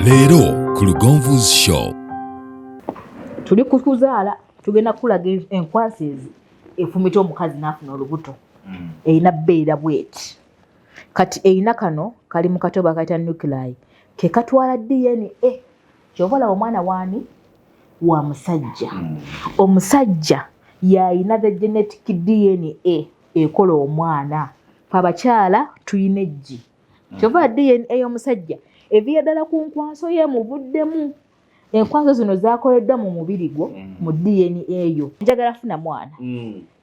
Leero ku Lugonvu'S show. Tuli kukuzaala tugenda kulaga enkwasi ezi efumita omukazi n'afuna olubuto. Eyina bbeera bweti. Kati eyina kano kali mu katoba kayita nuclei. Ke katwala DNA. Kyobola omwana waani wa musajja. Omusajja y'ayina the genetic DNA ekola omwana. Abakyala tuyina eggi. Kyobola DNA y'omusajja eviya ddala ku nkwaso ye mubuddemu. Enkwaso zino zakoleddwa mu mubiri gwo mu DNA yo. Njagala funa mwana.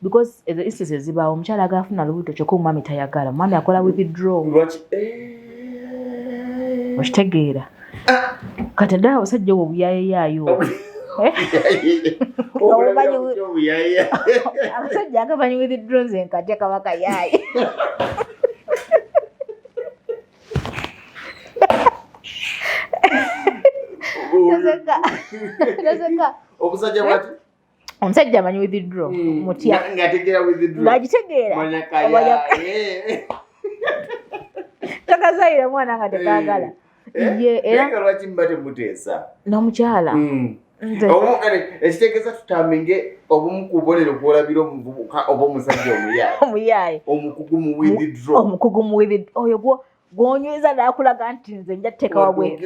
Because the instances zibaawo omukyala agafuna lubuto kyokka omwami tayagala. Omwami akola withdraw. Okitegeera. Kati ddala abasajja obwo buyaayeyaayo. Abasajja agamanyi withdraw nze nkatya kabaka yaaye. Omusajja bwati? Omusajja amanyi withdraw. Mutya. Ng'ategeera withdraw. Ng'agitegeera. Takazaayira mwana nga tekaagala. Era lwaki mba temuteesa? N'omukyala. Ekitegeeza tutamenge obumu ku bubonero bw'olabira omuvubuka oba omusajja omuyaaye. Omukugu mu withdraw. Omukugu mu withdraw. Oyo gw'onyweza n'akulaga nti nze nja tteeka wabweru.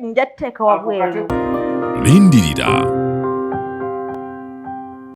Nja tteeka wabweru. Lindirira